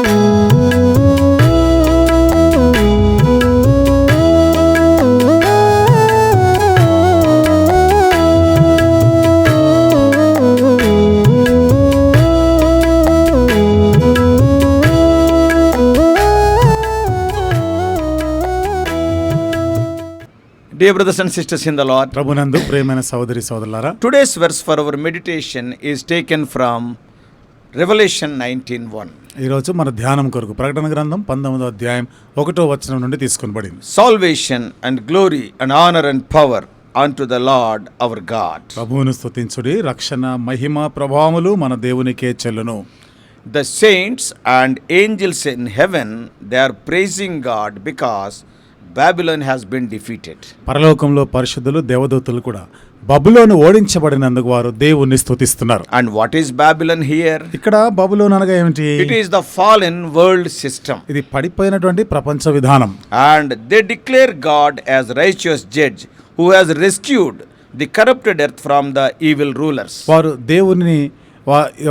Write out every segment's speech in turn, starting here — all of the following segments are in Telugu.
Dear brothers and sisters in the Lord, ప్రభునందు ప్రియమైన సహోదరి సహోదరులారా, today's verse for our meditation is taken from Revelation 19:1. ఈరోజు మన ధ్యానం కొరకు ప్రకటన గ్రంథం 19వ అధ్యాయం 1వ వచనం నుండి తీసుకొనబడింది. Salvation and glory and honor and power unto the Lord our God. ప్రభువును స్తుతించుడి, రక్షణ మహిమ ప్రభావములు మన దేవునికే చెల్లును. The saints and angels in heaven, they are praising God because Babylon has been defeated. పరలోకంలో పరిశుద్ధులు దేవదూతలు కూడా బబులోను ఓడించబడినందుకు వారు దేవుణ్ణి స్తుతిస్తున్నారు. And what is Babylon here? ఇక్కడ బబులోను అనగా ఏమిటి? It is the fallen world system. ఇది పడిపోయినటువంటి ప్రపంచ విధానం. And they declare God as righteous judge who has rescued the corrupted earth from the evil rulers. వారు దేవుని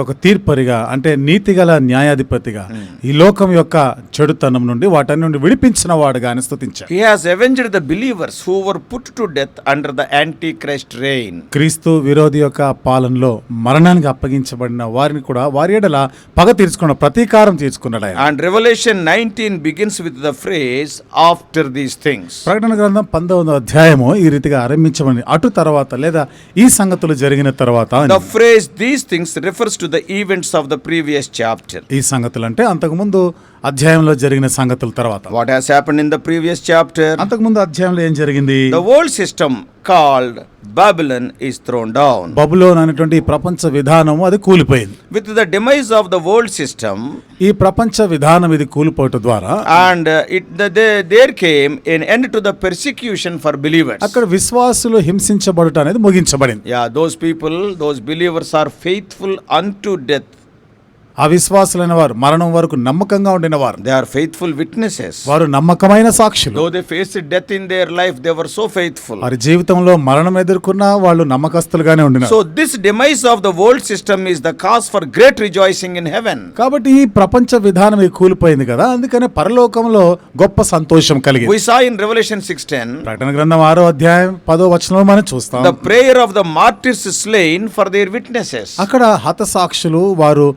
ఒక తీర్పరిగా, అంటే నీతిగల న్యాయాధిపతిగా ఈ లోకం యొక్క చెడుతనం నుండి వాటి నుండి విడిపించిన వాడుగా అని స్తుతించారు. He has avenged the believers who were put to death under the antichrist reign. క్రీస్తు విరోధి యొక్క పాలనలో మరణానికి అప్పగించబడిన వారిని కూడా వారి ఎడల పగ తీర్చుకున్న ప్రతీకారం తీర్చుకున్నాడు ఆయన. And Revelation 19 begins with the phrase after these things. ప్రకటన గ్రంథం 19వ అధ్యాయము ఈ రీతిగా ఆరంభించబడింది. అటు తర్వాత లేదా ఈ సంగతులు జరిగిన తర్వాత. The phrase these things refers to the events of the previous chapter. ఈ సంగతులు అంటే అంతకుముందు అధ్యాయంలో జరిగిన సంగతుల తర్వాత. What has happened in the previous chapter? అంతకుముందు అధ్యాయంలో ఏం జరిగింది? The world system called Babylon is thrown down. Babylon అనేటువంటి ప్రపంచ విధానం అది కూలిపోయింది. With the demise of the world system, ఈ ప్రపంచ విధానం ఇది కూలిపోవటం ద్వారా and there came an end to the persecution for believers. అక్కడ విశ్వాసులు హింసించబడుట అనేది ముగించబడింది. Yeah, those believers are faithful unto death. ఆ విశ్వాసులైన వారు మరణం వరకు నమ్మకంగా ఉండిన వారు. They are faithful witnesses. వారు నమ్మకమైన సాక్షులు. Though they faced death in their life, they were so faithful. వారి జీవితంలో మరణం ఎదుర్కొన్న వాళ్ళు నమ్మకస్తులుగానే ఉండినారు. So this demise of the world system is the cause for great rejoicing in heaven. కాబట్టి ఈ ప్రపంచ విధానం కూలిపోయింది కదా, అందుకనే పరలోకంలో గొప్ప సంతోషం కలిగింది. We saw in Revelation 6:10. ప్రకటన గ్రంథం 6వ అధ్యాయం 10వ వచనంలో మనం చూస్తాం. The prayer of the martyrs is slain for their witnesses. అక్కడ హత సాక్షులు వారు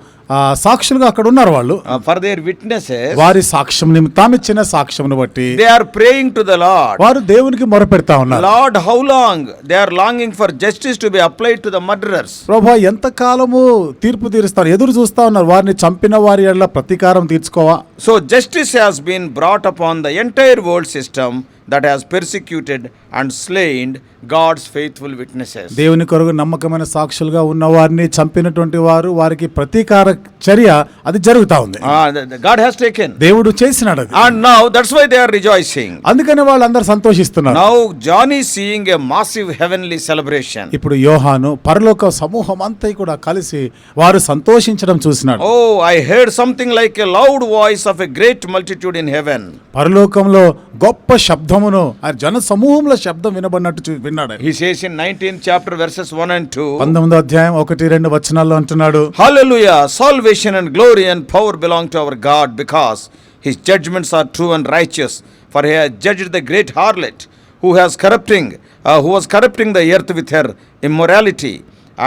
సాక్షులుగా అక్కడ ఉన్నారు. వాళ్ళు for their witnesses, వారి సాక్ష్యం నిమిత్తం ఇచ్చిన సాక్ష్యమును బట్టి they are praying to the Lord. వారు దేవునికి మొరపెడతా ఉన్నారు. Lord, how long they are longing for justice to be applied to the murderers. ప్రభువా, ఎంత కాలము తీర్పు తీరుస్తారు, ఎదురు చూస్తా ఉన్నారు, వారిని చంపిన వారి ఎడల ప్రతీకారం తీర్చుకోవా. So justice has been brought upon the entire world system that has persecuted and slain God's faithful witnesses. దేవుని కొరకు నమ్మకమైన సాక్షులుగా ఉన్న వారిని చంపినటువంటి వారికి ప్రతీకార చర్య అది జరుగుతా ఉంది. God has taken. దేవుడు చేసినాడు అది. And now that's why they are rejoicing. అందుకనే వాళ్ళందరూ సంతోషిస్తున్నారు. Now John is seeing a massive heavenly celebration. ఇప్పుడు యోహాను పరలోక సమూహం అంతా కూడా కలిసి వారు సంతోషించడం చూసినాడు. Oh, I heard something like a loud voice of a great multitude in heaven. పరలోకంలో గొప్ప శబ్దమును ఆ జన సమూహంలో శబ్దం వినబడినట్టు విన్నాడు. He says in 19th chapter verses 1 and 2. 19వ అధ్యాయం 1-2 వచనాల్లో అంటున్నాడు, Hallelujah, salvation and glory and power belong to our God because his judgments are true and righteous, for he has judged the great harlot who was corrupting the earth with her immorality,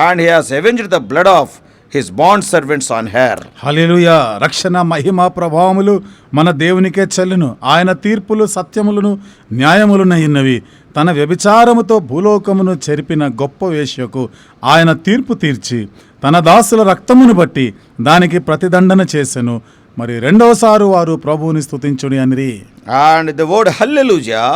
and he has avenged the blood of his bond servants on her. హల్లెలూయా. రక్షణ మహిమ ప్రభావములు మన దేవునికే చెల్లును. ఆయన తీర్పులు సత్యములను న్యాయములునైనవి. తన వ్యభిచారముతో భూలోకమును చెరిపిన గొప్ప వేశ్యకు ఆయన తీర్పు తీర్చి తన దాసుల రక్తమును బట్టి దానికి ప్రతిదండన చేసెను. మరి రెండవసారి వారు ప్రభువుని స్తుతించుడి అనిరి. And the word hallelujah,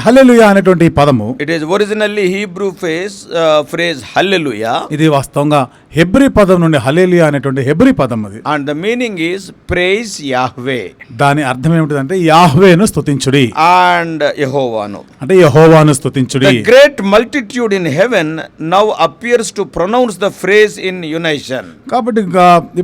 హల్లెలూయా అనేటువంటి పదము, it is originally Hebrew phrase hallelujah. ఇది వాస్తవంగా హెబ్రీ పదం నుండి హల్లెలూయా అనేటువంటి హెబ్రీ పదం అది. And the meaning is praise Yahweh. దాని అర్థం ఏమిటంటే యాహ్వేను స్తుతించుడి And యెహోవాను, అంటే యెహోవాను స్తుతించుడి. The great multitude in heaven now appears to pronounce the phrase in unison. కాబట్టి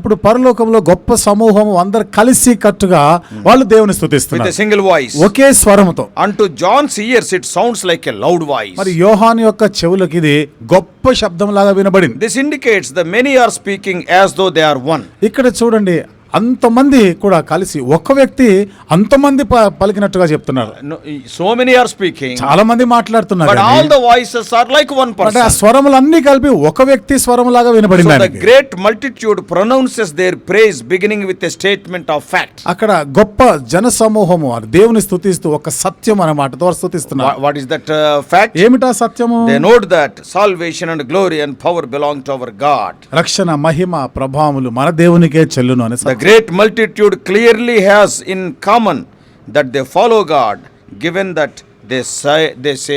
ఇప్పుడు పరలోకంలో గొప్ప సమూహం అందరు కలిసి కట్టుగా వాళ్ళు దేవుని స్తుతిస్తున్నారు with a single voice. Okay స్వరముతో. Unto John's ears it sounds like a loud voice. మరి యోహాను యొక్క చెవులకు ఇది గొప్ప శబ్దం లాగా వినబడింది. This indicates the many are speaking as though they are one. ఇక్కడ చూడండి, అంతమంది కూడా కలిసి ఒక్క వ్యక్తి అంతమంది పలికినట్టుగా చెప్తున్నారు. No, so many are speaking, చాలా మంది మాట్లాడుతున్నారు but all the voices are like one అంటే ఆ person. స్వరములన్నీ కలిపి ఒక వ్యక్తి స్వరములాగా వినబడింది So the ఆయనకి. great multitude pronounces their praise beginning with a statement of fact. అక్కడ గొప్ప జన సమూహము వారు దేవుని స్తుతిస్తూ ఒక సత్యం అన్నమాట ద్వారా స్తుతిస్తున్నారు. What is that fact? ఏమిటా సత్యము? They note that salvation and glory and power belong to our God. రక్షణ మహిమ ప్రభావములు మన దేవునికే చెల్లును అని The great multitude clearly has in common that they follow God, given that they say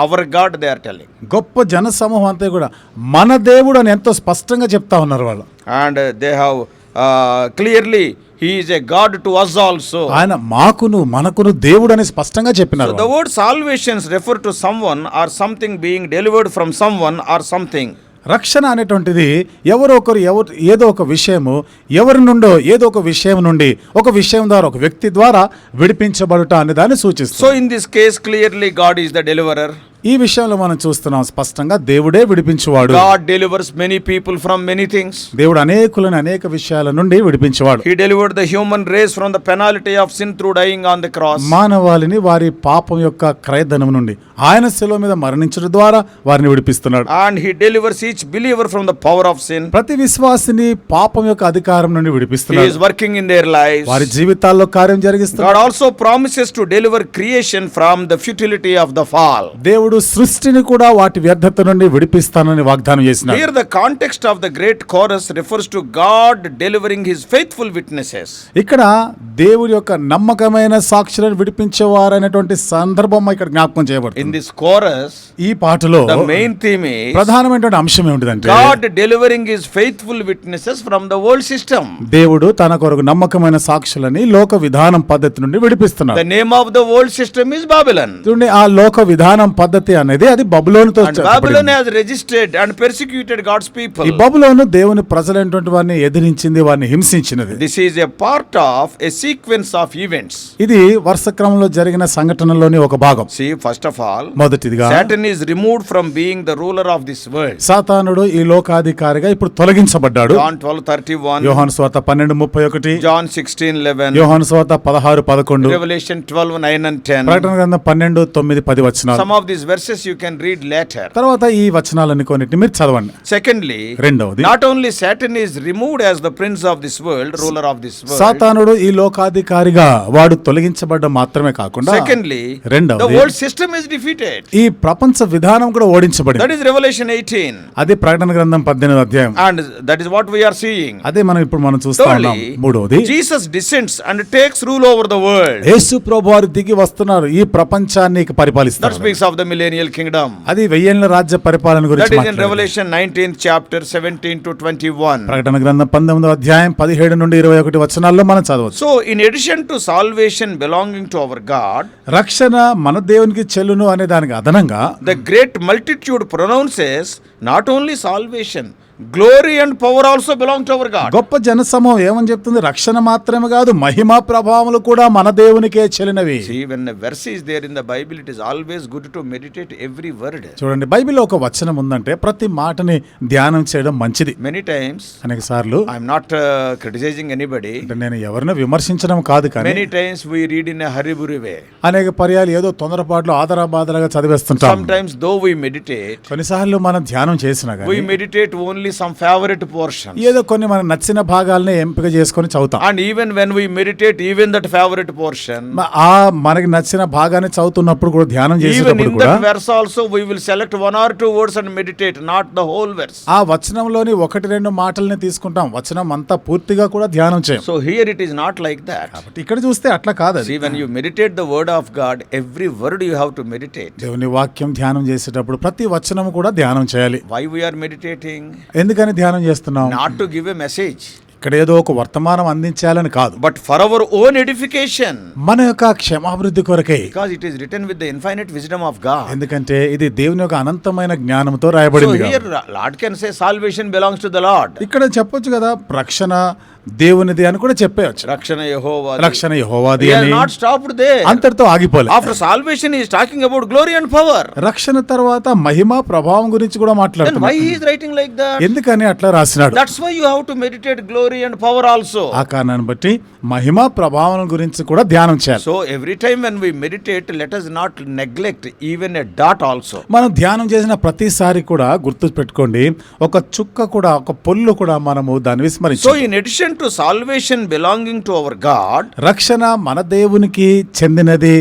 our God they are telling. గొప్ప జన సమూహం అంతా కూడా మన దేవుడు అని ఎంతో స్పష్టంగా చెప్తా ఉన్నారు వాళ్ళు. And they have clearly he is a God to us also. ఆయన మాకును మనకును దేవుడు అని స్పష్టంగా So చెప్పినారు. the word salvations refer to someone or something being delivered from someone or something. రక్షణ అనేటువంటిది ఎవరో ఒకరు ఏదో ఒక విషయము ఎవరి నుండో ఏదో ఒక విషయం నుండి ఒక విషయం ద్వారా ఒక వ్యక్తి ద్వారా విడిపించబడుట అనే దాన్ని సూచిస్తుంది. So in this case clearly God is the deliverer. ఈ విషయంలో మనం చూస్తున్నాం స్పష్టంగా దేవుడే విడిపించువాడు. God delivers many people from many things. దేవుడు అనేకులను అనేక విషయాల నుండి విడిపించువాడు. He delivered the human race from the penalty of sin through dying on the cross. మానవాళిని వారి పాపం యొక్క క్రయధనం నుండి ఆయన శిలువ మీద మరణించడం ద్వారా వారిని విడిపిస్తున్నాడు. And he delivers each believer from the power of sin. ప్రతి విశ్వాసిని పాపం యొక్క అధికారం నుండి He విడిపిస్తున్నాడు. is working in their lives. వారి జీవితాల్లో కార్యం జరిగిస్తున్నాడు. God also promises to deliver creation from the futility of the fall. దేవుడు సృష్టిని కూడా వాటి వ్యర్థత నుండి విడిపిస్తానని వాగ్దానం చేసినాడు. Here the context of the great chorus refers to God delivering his faithful witnesses. ఇక్కడ దేవుడి యొక్క నమ్మకమైన సాక్షులను విడిపించేవారనేటువంటి సందర్భం ఇక్కడ జ్ఞాపకం చేయబడుతుంది. In this chorus, ఈ పాటలో the main theme is ప్రధానమైనటువంటి అంశం ఏమిటంటే God delivering his faithful witnesses from the world system. దేవుడు తన కొరకు నమ్మకమైన సాక్షులని లోక విధానం పద్ధతి నుండి విడిపిస్తున్నాడు. The name of the world system is Babylon. చూడండి, ఆ లోక విధానం పద్ధతి అనేది అది బబులోనుతో And Babylon has registered and persecuted God's people. ఈ బబులోను దేవుని ప్రజలైనటువంటి వారిని ఎదిరించింది, వారిని హింసించినది. This is a part of a sequence of events. ఇది వరుస క్రమంలో జరిగిన సంఘటనలోని ఒక భాగం. See, first of all, మొదటిదిగా Satan is removed from being the ruler of this world. సాతానుడు ఈ లోకాధికారిగా ఇప్పుడు తొలగించబడ్డాడు. John 12:31, యోహాను సువార్త 12:31, John 16:11, యోహాను సువార్త 16:11, Revelation 12:9 and 10. ప్రకటన గ్రంథం 12:9-10 వచనాలు. Some of these verses you can read later. తర్వాత ఈ వచనాలన్నీ కొన్నిటిని మీరు చదవండి. Secondly, రెండవది, not only Satan is removed as the prince of this world, ruler of this world. సాతానుడు ఈ లోకాధికారిగా వాడు తొలగించబడ్డ మాత్రమే కాకుండా Secondly, the రెండవది, world system is defeated. ఈ ప్రపంచ విధానం కూడా ఓడించబడింది. That is Revelation 18. అది ప్రకటన గ్రంథం 18వ అధ్యాయం. And that is what we are seeing. అదే మనం చూస్తా ఉన్నాం. Thirdly, మూడవది, Jesus descends and takes rule over the world. యేసు ప్రభువారు దిగి వస్తున్నారు, ఈ ప్రపంచాన్ని That పరిపాలిస్తారు. speaks of the millennial kingdom. అది వెయ్యేళ్ల రాజ్య పరిపాలన That గురించి is in మాట్లాడేది. Revelation 19th chapter 17-21. ప్రకటన గ్రంథం 19వ అధ్యాయం 17 నుండి 21 వచనాల్లో మనం చదవచ్చు. So in addition to salvation belonging to our God, రక్షణ మన దేవునికి చెల్లును అనే దానికి అదనంగా the great multitude pronounces not only salvation, glory and power also belong to our God. గొప్ప జనసమూహం ఏమని చెప్తుంది? రక్షణ మాత్రమే కాదు, మహిమా ప్రభావములు కూడా మన దేవునికే చెల్లినవి. See, when a verse is there in the Bible, it is always good to meditate every word. చూడండి, బైబిల్లో ఒక వచనం ఉందంటే ప్రతి మాటని ధ్యానం చేయడం మంచిది. Many times, అనేక సార్లు I am not criticizing anybody. అంటే నేను ఎవరిని విమర్శించడం కాదు, కానీ Many times we read in a hurry-burry way. అనేక పర్యాలు ఏదో తొందరపాట్లు ఆదరాబాదరాగా చదివేస్తుంటాం. Sometimes though we meditate, కొన్నిసార్లు మనం ధ్యానం చేసినా we కానీ meditate only some favorite portions. ఏదో కొన్ని మనకు నచ్చిన భాగాలనే ఎంపిక చేసుకొని చదువుతాం. And even when we meditate, even that favorite portion, ఆ మనకి నచ్చిన భాగాన్ని చదువుతున్నప్పుడు కూడా ధ్యానం even చేసేటప్పుడు in కూడా that verse also we will select one or two words and meditate, not the whole verse. ఆ వచనంలోని 1-2 మాటల్ని తీసుకుంటాం, వచనం అంతా పూర్తిగా కూడా ధ్యానం చేయం. So here it is not like that. కాబట్టి ఇక్కడ చూస్తే అట్లా కాదు అది. See, when you meditate the word of God, every word you have to meditate. దేవుని వాక్యం ధ్యానం చేసేటప్పుడు ప్రతి వచనం కూడా ధ్యానం చేయాలి. Why we are meditating? ఎందుకని ధ్యానం చేస్తున్నాం? Not to give a message, ఇక్కడ ఏదో ఒక వర్తమానం అందించాలని కాదు, but for our own edification. మన యొక్క క్షేమాభివృద్ధి కొరకే. Because it is written with the infinite wisdom of God. ఎందుకంటే ఇది దేవుని యొక్క అనంతమైన జ్ఞానంతో So రాయబడింది. here Lord can say salvation belongs to the Lord. ఇక్కడ చెప్పొచ్చు కదా, రక్షణ దేవునిది అని కూడా చెప్పేయచ్చు. రక్షణ యెహోవాది. రక్షణ యెహోవాది He has అని not stopped there. అంతటితో ఆగిపోలే. After salvation he is talking about glory and power. రక్షణ తర్వాత మహిమ ప్రభావం గురించి కూడా Then మాట్లాడుతున్నాడు. why he is writing like that? ఎందుకని అట్లా రాసినాడు? That's why you have to meditate glory and power also. ఆ కారణాన్ని బట్టి మహిమ ప్రభావం గురించి కూడా ధ్యానం చేయాలి. So every time when we meditate, let us not neglect even a dot also. మనం ధ్యానం చేసిన ప్రతిసారి కూడా గుర్తు పెట్టుకోండి, ఒక చుక్క కూడా, ఒక పొల్లు కూడా మనము దాన్ని విస్మరించాలి. So in addition to salvation belonging to our God, రక్షణ మన దేవునికి చెందినది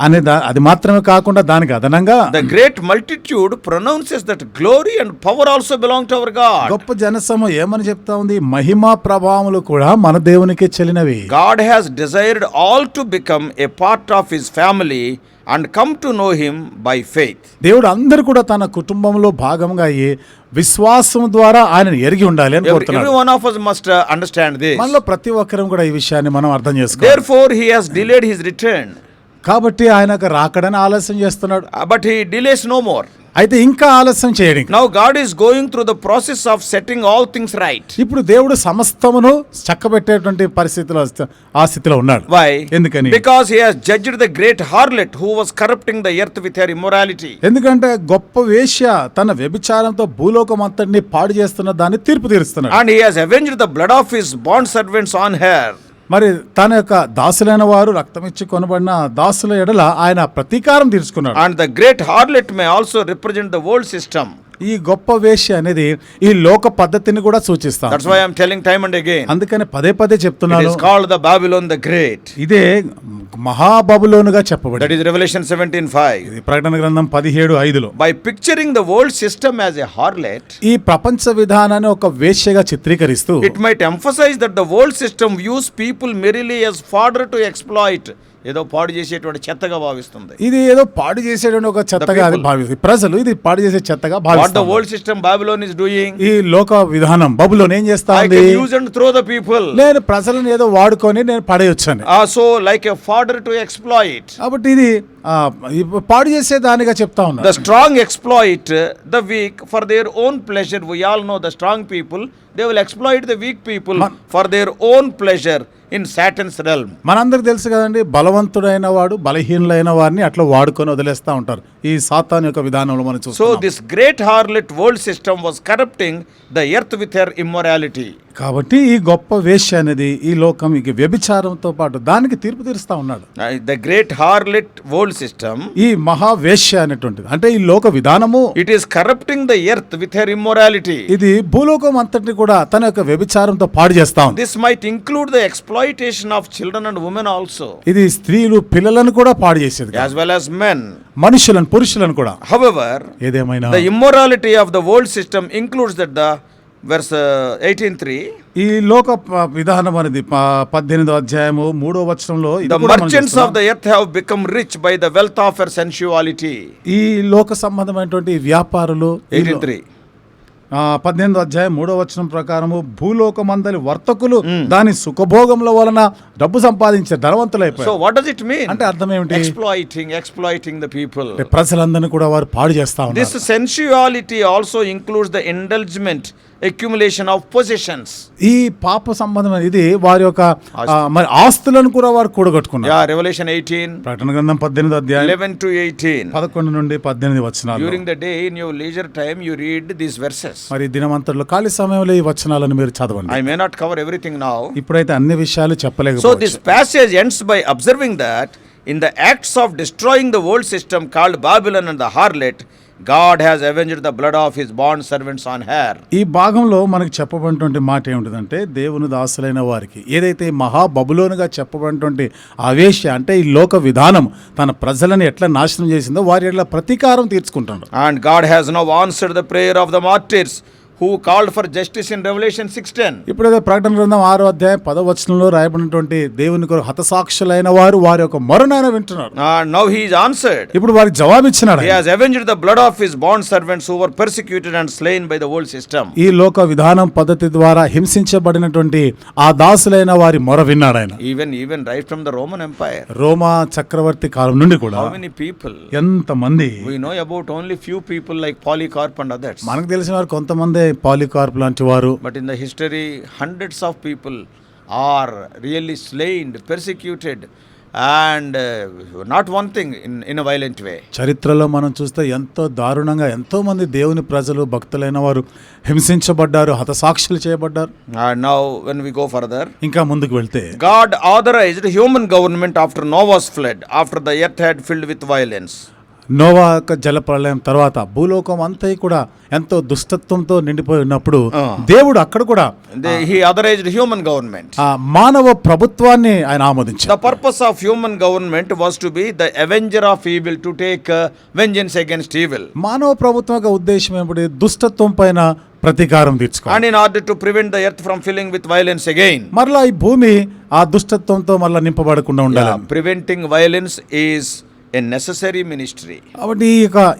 అనే అది మాత్రమే కాకుండా దానికి అదనంగా the great multitude pronounces that glory and power also belong to our God. గొప్ప జనసమూహం ఏమని చెప్తా ఉంది? మహిమ ప్రభావములు కూడా మన దేవునికి చెల్లినవి. God has desired all to become a part of his family and come to know him by faith. దేవుడు అందరూ కూడా తన కుటుంబంలో భాగంగా అయ్యి విశ్వాసం ద్వారా ఆయనను ఎరిగి ఉండాలి అని Every కోరుతున్నాడు. one of us must understand this. మనలో ప్రతి ఒక్కరం కూడా ఈ విషయాన్ని మనం అర్థం చేసుకోవాలి. Therefore he has delayed his return. కాబట్టి ఆయనకు రాకడని ఆలస్యం చేస్తున్నాడు. But he delays no more. అయితే ఇంకా ఆలస్యం చేయడం. Now God is going through the process of setting all things right. ఇప్పుడు దేవుడు సమస్తమును చక్కబెట్టేటువంటి పరిస్థితిలో ఆ స్థితిలో ఉన్నాడు. Why? ఎందుకని? Because he has judged the great harlot who was corrupting the earth with her immorality. ఎందుకంటే గొప్ప వేశ్య తన వ్యభిచారంతో భూలోకం అంతటిని పాడు చేస్తున్న దాన్ని తీర్పు తీరుస్తున్నాడు. And he has avenged the blood of his bond servants on her. మరి తన యొక్క దాసులైన వారు రక్తమిచ్చి కొనబడిన దాసుల ఎడల ఆయన ప్రతీకారం తీర్చుకున్నాడు. And the great harlot may also represent the world system. ఈ గొప్ప వేశ్య అనేది ఈ లోక పద్ధతిని కూడా సూచిస్తాం. That's why I am telling time and again. అందుకని పదే పదే It చెప్తున్నాను, is called the Babylon the Great. ఇదే మహాబబులోనుగా చెప్పబడింది. That is Revelation 17:5. ఇది ప్రకటన గ్రంథం 17:5లో By picturing the world system as a harlot, ఈ ప్రపంచ విధానాన్ని ఒక వేశ్యగా చిత్రీకరిస్తూ it might emphasize that the world system views people merely as fodder to exploit. ఏదో పాడు చేసేటువంటి చెత్తగా భావిస్తుంది. ఇది ఏదో పాడు చేసేటువంటి ఒక చెత్తగా అది భావిస్తుంది. ప్రజలు ఇది పాడు చేసే చెత్తగా What the భావిస్తారు. world system Babylon is doing? ఈ లోక విధానం బబులోను ఏం చేస్తా I ఉంది? can use and throw the people. నేను ప్రజలను ఏదో వాడుకొని నేను పడేయొచ్చని. So like a fodder to exploit. కాబట్టి ఇది పాడు చేసే దానిగా చెప్తా ఉన్నా. The strong exploit the weak for their own pleasure. We all know the strong people, they will exploit the weak people for their own pleasure in Satan's realm. మనందరికి తెలుసు కదండి, బలవంతుడైన వాడు బలహీనులైన వారిని అట్లా వాడుకొని వదిలేస్తా ఉంటారు. ఈ సాతాను యొక్క విధానంలో మనం So చూస్తున్నాం. this great harlot world system was corrupting the earth with her immorality. కాబట్టి ఈ గొప్ప వేశ్య అనేది ఈ లోకం ఇక వ్యభిచారంతో పాటు దానికి తీర్పు తీరుస్తా ఉన్నాడు. The great harlot world system, ఈ మహావేశ్య అనేటువంటిది అంటే ఈ లోక విధానము it is corrupting the earth with her immorality. ఇది భూలోకం అంతటిని కూడా తన యొక్క వ్యభిచారంతో పాడు చేస్తా ఉంది. This might include the exploitation of children and women also, ఇది స్త్రీలు పిల్లలను కూడా పాడు చేసేది, as well as men. మనుషులను పురుషులను కూడా. However, ఏదేమైనా the immorality of the world system includes that the verse 18:3, ఈ లోక విధానం అనేది 18వ అధ్యాయము 3వ వచనంలో ఇది the కూడా మనం merchants చూస్తున్నాం. of the earth have become rich by the wealth of her sensuality. ఈ లోక సంబంధమైనటువంటి వ్యాపారులు 18:3. 18వ అధ్యాయం 3వ వచనం ప్రకారము భూలోకమందలి వర్తకులు దాని సుఖభోగముల వలన డబ్బు సంపాదించే So ధనవంతులైపోయారు. what does it mean? అంటే అర్థం ఏమిటి? Exploiting the people. అంటే ప్రజలందరినీ కూడా వారు పాడు చేస్తా ఉన్నారు. This sensuality also includes the indulgement, accumulation of possessions. ఈ పాప సంబంధమైన ఇది వారి యొక్క మరి ఆస్తులను కూడా వారు కూడగట్టుకున్నారు. Yeah, Revelation 18, ప్రకటన గ్రంథం 18వ అధ్యాయం 11 to 18. 11 నుండి 18 వచనాలు. During the day in your leisure time you read these verses. మరి దినమంతట్లో ఖాళీ సమయంలో ఈ వచనాలను మీరు చదవండి. I may not cover everything now. ఇప్పుడైతే అన్ని విషయాలు So చెప్పలేకపోవచ్చు. this passage ends by observing that in the acts of destroying the world system called Babylon and the harlot, God has avenged the blood of his bond servants on her. ఈ భాగంలో మనకు చెప్పబడినటువంటి మాట ఏమిటంటే దేవుని దాసులైన వారికి ఏదైతే మహాబబులోనుగా చెప్పబడినటువంటి ఆవేశ్య అంటే ఈ లోక విధానం తన ప్రజలను ఎట్లా నాశనం చేసిందో వారి ఎట్లా ప్రతీకారం తీర్చుకుంటాడు. And God has now answered the prayer of the martyrs who called for justice in Revelation 6:10. ఇప్పుడైతే ప్రకటన గ్రంథం 6వ అధ్యాయం 10వ వచనంలో రాయబడినటువంటి దేవుని కొరకు హతసాక్షులైన వారు వారి యొక్క మొరనైనా వింటున్నారు. Now he is answered. ఇప్పుడు వారికి జవాబిచ్చినాడు. He has avenged the blood of his bond servants who were persecuted and slain by the world system. ఈ లోక విధానం పద్ధతి ద్వారా హింసించబడినటువంటి ఆ దాసులైన వారి మొర విన్నాడు ఆయన. Even right from the Roman Empire. రోమా చక్రవర్తి కాలం నుండి కూడా How many people? ఎంతమంది We know about only few people like Polycarp and others. మనకు తెలిసిన వారు కొంతమంది పాలికార్ప్ లాంటి వారు. But in the history, hundreds of people are really slain, persecuted, and not one thing in a violent way. చరిత్రలో మనం చూస్తే ఎంతో దారుణంగా ఎంతో మంది దేవుని ప్రజలు భక్తులైన వారు హింసించబడ్డారు, హతసాక్షులు చేయబడ్డారు. And now when we go further, ఇంకా ముందుకు వెళ్తే God authorized human government after Noah's flood, after the earth had filled with violence. Noah యొక్క జలప్రళయం తర్వాత భూలోకం అంతా కూడా ఎంతో దుష్టత్వంతో నిండిపోయి ఉన్నప్పుడు దేవుడు అక్కడ కూడా He authorized human government. ఆ మానవ ప్రభుత్వాన్ని ఆయన ఆమోదించారు. The purpose of human government was to be the avenger of evil, to take vengeance against evil. మానవ ప్రభుత్వం యొక్క ఉద్దేశం ఏమిటి? దుష్టత్వం పైన ప్రతీకారం తీర్చుకోవాలి. And in order to prevent the earth from filling with violence again. మరలా ఈ భూమి ఆ దుష్టత్వంతో మరలా నింపబడకుండా ఉండాలి. Preventing violence is a necessary ministry. కాబట్టి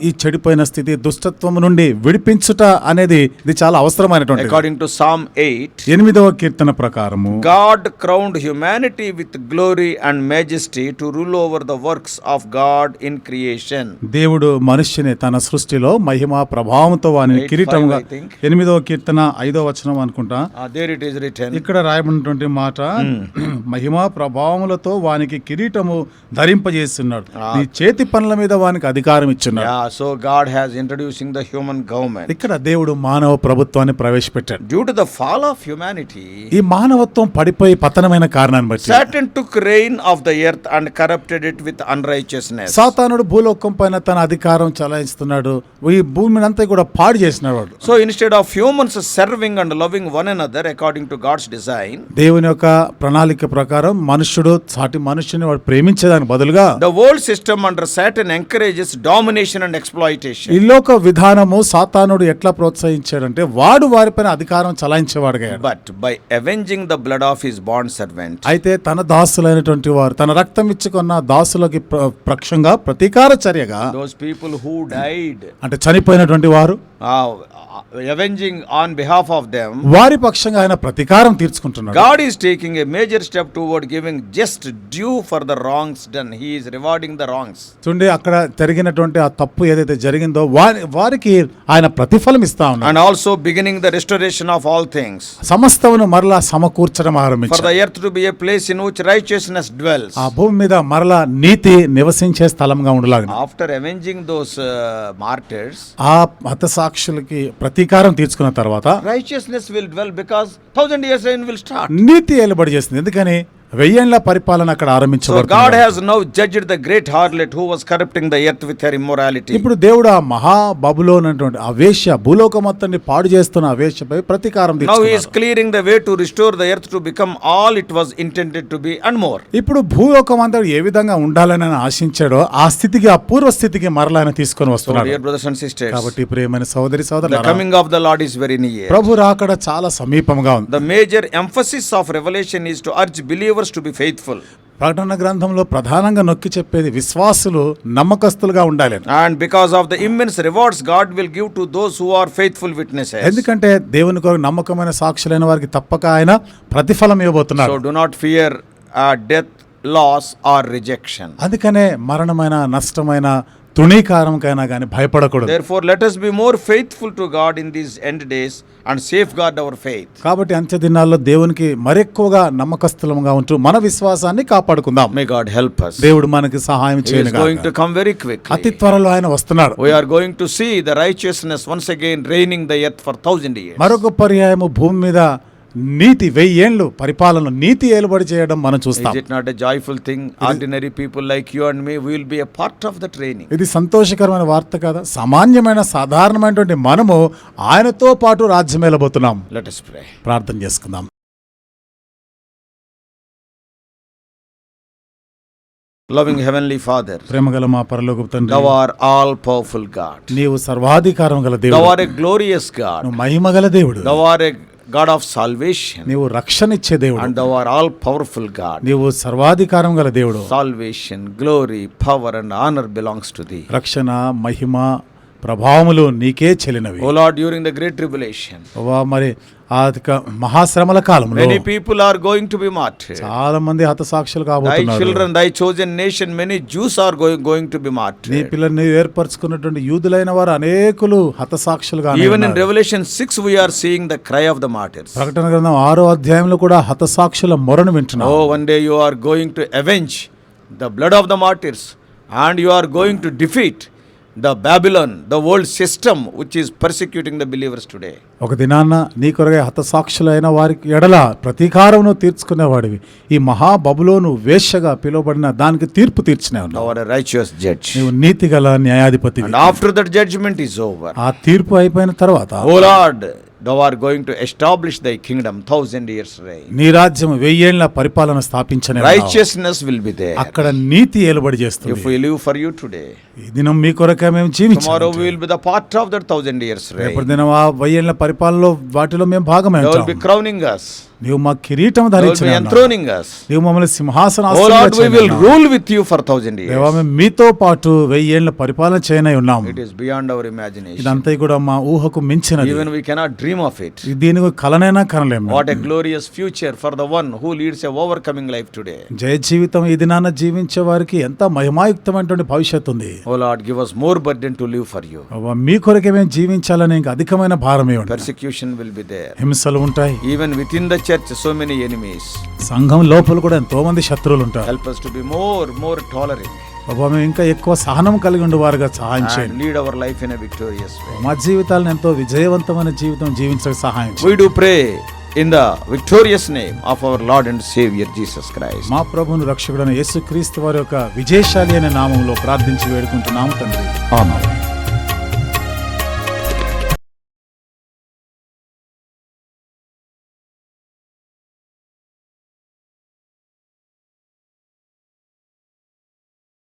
ఈ చెడిపోయిన స్థితి దుష్టత్వం నుండి విడిపించుట అనేది ఇది చాలా అవసరమైనటువంటి. According to Psalm 8, 8వ కీర్తన ప్రకారము God crowned humanity with glory and majesty to rule over the works of God in creation. దేవుడు మనుష్యుని తన సృష్టిలో మహిమ ప్రభావంతో వాని కిరీటంగా 8వ కీర్తన 5వ వచనం అనుకుంటా. There it is written. ఇక్కడ రాయబడినటువంటి మాట మహిమ ప్రభావములతో వానికి కిరీటము ధరింపజేస్తున్నాడు, నీ చేతి పనుల మీద వానికి అధికారం ఇచ్చున్నాడు. So God has introducing the human government. ఇక్కడ దేవుడు మానవ ప్రభుత్వాన్ని ప్రవేశపెట్టాడు. Due to the fall of humanity, ఈ మానవత్వం పడిపోయి పతనమైన కారణాన్ని బట్టి Satan took reign of the earth and corrupted it with unrighteousness. సాతానుడు భూలోకం పైన తన అధికారం చలాయిస్తున్నాడు, ఈ భూమిని అంతా కూడా పాడు చేసినాడు. So instead of humans serving and loving one another according to God's design, దేవుని యొక్క ప్రణాళిక ప్రకారం మనుష్యుడు సాటి మనుష్యుని వాడు ప్రేమించేదానికి బదులుగా the world system under Satan encourages domination and exploitation. ఈ లోక విధానము సాతానుడు ఎట్లా ప్రోత్సహించాడంటే వాడు వారిపైన అధికారం చలాయించేవాడుగా. But by avenging the blood of his bond servant, అయితే తన దాసులైనటువంటి వారు తన రక్తం ఇచ్చుకున్న దాసులకి పక్షంగా ప్రతీకార చర్యగా those people who died, అంటే చనిపోయినటువంటి వారు avenging on behalf of them, వారి పక్షంగా ఆయన ప్రతీకారం తీర్చుకుంటున్నాడు. God is taking a major step toward giving just due for the wrongs done. He is rewarding the wrongs. చూడండి, అక్కడ జరిగినటువంటి ఆ తప్పు ఏదైతే జరిగిందో వారికి ఆయన ప్రతిఫలం ఇస్తా ఉన్నాడు. And also beginning the restoration of all things. సమస్తమును మరలా సమకూర్చడం For ఆరంభించాడు. the earth to be a place in which righteousness dwells. ఆ భూమి మీద మరలా నీతి నివసించే స్థలంగా ఉండలాగా. After avenging those martyrs, ఆ హతసాక్షులకి ప్రతీకారం తీర్చుకున్న తర్వాత righteousness will dwell because 1000 years reign will start. నీతి ఏలుబడి చేస్తుంది. ఎందుకని 1000 ఏళ్ల పరిపాలన అక్కడ So ఆరంభించబడుతుంది. God has now judged the great harlot who was corrupting the earth with her immorality. ఇప్పుడు దేవుడు ఆ మహా బబులోన్ అనేటువంటి ఆ వేశ్య భూలోక మొత్తాన్ని పాడు చేస్తున్న ఆ వేశ్యపై ప్రతీకారం Now he is తీర్చుకున్నాడు. clearing the way to restore the earth to become all it was intended to be and more. ఇప్పుడు భూలోకం అంతా ఏ విధంగా ఉండాలని ఆయన ఆశించాడో ఆ స్థితికి ఆ పూర్వ స్థితికి మరలా ఆయన తీసుకొని So వస్తున్నాడు. dear brothers and sisters, కాబట్టి ప్రియమైన సోదరి the సోదరులారా, coming of the Lord is very near. ప్రభు రాకడ చాలా సమీపంగా ఉంది. The major emphasis of Revelation is to urge believers to be faithful. ప్రకటన గ్రంథంలో ప్రధానంగా నొక్కి చెప్పేది విశ్వాసులు నమ్మకస్తులుగా ఉండాలి. And because of the immense rewards God will give to those who are faithful witnesses. ఎందుకంటే దేవుని కొరకు నమ్మకమైన సాక్షులైన వారికి తప్పక ఆయన ప్రతిఫలం ఇవ్వబోతున్నాడు. So do not fear death, loss or rejection. అందుకనే మరణమైన నష్టమైన తృణీకారంకైనా కానీ భయపడకూడదు. Therefore let us be more faithful to God in these end days and safeguard our faith. కాబట్టి అంత్య దినాల్లో దేవునికి మరెక్కువగా నమ్మకస్తులంగా ఉంటూ మన విశ్వాసాన్ని కాపాడుకుందాం. May God help us. దేవుడు మనకి సహాయం He is చేయను going to గాక. come very quickly. అతి త్వరలో ఆయన వస్తున్నాడు. We are going to see the righteousness once again reigning the earth for 1000 years. మరొక పర్యాయము భూమి మీద నీతి 1000 ఏళ్ళు పరిపాలన నీతి ఏలుబడి చేయడం మనం చూస్తాం. Is it not a joyful thing? Ordinary people like you and me will be a part of the training. ఇది సంతోషకరమైన వార్త కదా. సామాన్యమైన సాధారణమైనటువంటి మనము ఆయనతో పాటు రాజ్యం ఏలబోతున్నాం. Let us pray. ప్రార్థన చేసుకుందాం. Loving Heavenly Father, ప్రేమగల మా పరలోకపు తండ్రి, Thou art all powerful God. నీవు సర్వాధికారం గల Thou దేవుడు, art a glorious God. నువ్వు మహిమగల దేవుడు, Thou art a God of salvation. నీవు రక్షణ ఇచ్చే దేవుడు, And Thou art all powerful God. నీవు సర్వాధికారం గల దేవుడు. Salvation, glory, power and honor belongs to Thee. రక్షణ మహిమ ప్రభావములు నీకే చెల్లినవి. O Lord, during the great tribulation, మరి మహాశ్రమల కాలంలో Many people are going to be martyred. చాలా మంది హతసాక్షులు Thy కాబోతున్నారు. children, thy chosen nation, many Jews are going to be నీ martyred. పిల్లల్ని ఏర్పరచుకున్నటువంటి యూదులైన వారు అనేకులు హతసాక్షులుగా Even in Revelation 6, we are seeing the cry of the martyrs. ప్రకటన గ్రంథం 6వ అధ్యాయంలో కూడా హతసాక్షుల మొరను వింటున్నాం. Oh, one day you are going to avenge the blood of the martyrs, and you are going to defeat the Babylon, the world system which is persecuting the believers today. ఒక దినాన్న నీ కొరకై హతసాక్షులైన వారికి ఎడల ప్రతీకారమును తీర్చుకునేవాడివి. ఈ మహాబబులోను వేశ్యగా పిలువబడిన దానికి తీర్పు తీర్చినే ఉన్నావు. Thou art a righteous judge. నీవు నీతిగల న్యాయాధిపతి. And after that judgment is over, ఆ తీర్పు అయిపోయిన తర్వాత O Lord, thou art going to establish thy kingdom 1,000 years reign. నీ రాజ్యం 1000 ఏళ్ల పరిపాలన స్థాపించనే ఉన్నావు. Righteousness will be there. అక్కడ నీతి ఏలుబడి చేస్తుంది. If we live for you today, ఈ దినం మీ కొరకే మేము tomorrow జీవించాలి. we will be the part of that 1,000 years reign. రేపటి దినం ఆ 1000 ఏళ్ల పరిపాలనలో వాటిలో మేము భాగమే Thou will ఉంటాం. be crowning us. నీవు మా కిరీటం Thou will be ధరించిన enthroning us. నీవు మమ్మల్ని Oh సింహాసనాసీనులుగా Lord, we will చేయనున్నావు. rule with you for 1,000 దేవా, years. మేము మీతో పాటు 1000 ఏళ్ల పరిపాలన చేయనై ఉన్నాం. It is beyond our imagination. ఇదంతా కూడా మా ఊహకు మించినది. Even we cannot dream of it. దీని కలనైనా కనలేము. What a glorious future for the one who leads a overcoming life today. జయ జీవితం ఈ దినాన జీవించే వారికి ఎంత మహిమాయుక్తమైనటువంటి భవిష్యత్తు ఉంది. Oh Lord, give us more burden to live for you. అవ్వ, మీ కొరకే మేము జీవించాలని ఇంకా అధికమైన భారమే ఉంటుంది. Persecution will be there. హింసలు ఉంటాయి. Even within the church, so many enemies. సంఘం లోపల కూడా ఎంతో మంది శత్రువులు ఉంటారు. Help us to be more tolerant అవ్వ, మేము ఇంకా ఎక్కువ సహనం కలిగి ఉండే వారుగా సహాయం and చేయండి. lead our life in a victorious way. మా జీవితాలను ఎంతో విజయవంతమైన జీవితం జీవించడానికి సహాయం చేయండి. We do pray in the victorious name of our Lord and Savior Jesus Christ. మా ప్రభువును రక్షకుడైన యేసుక్రీస్తు వారి యొక్క విజయశాలి అనే నామంలో ప్రార్థించి వేడుకుంటున్నాము తండ్రి. Amen.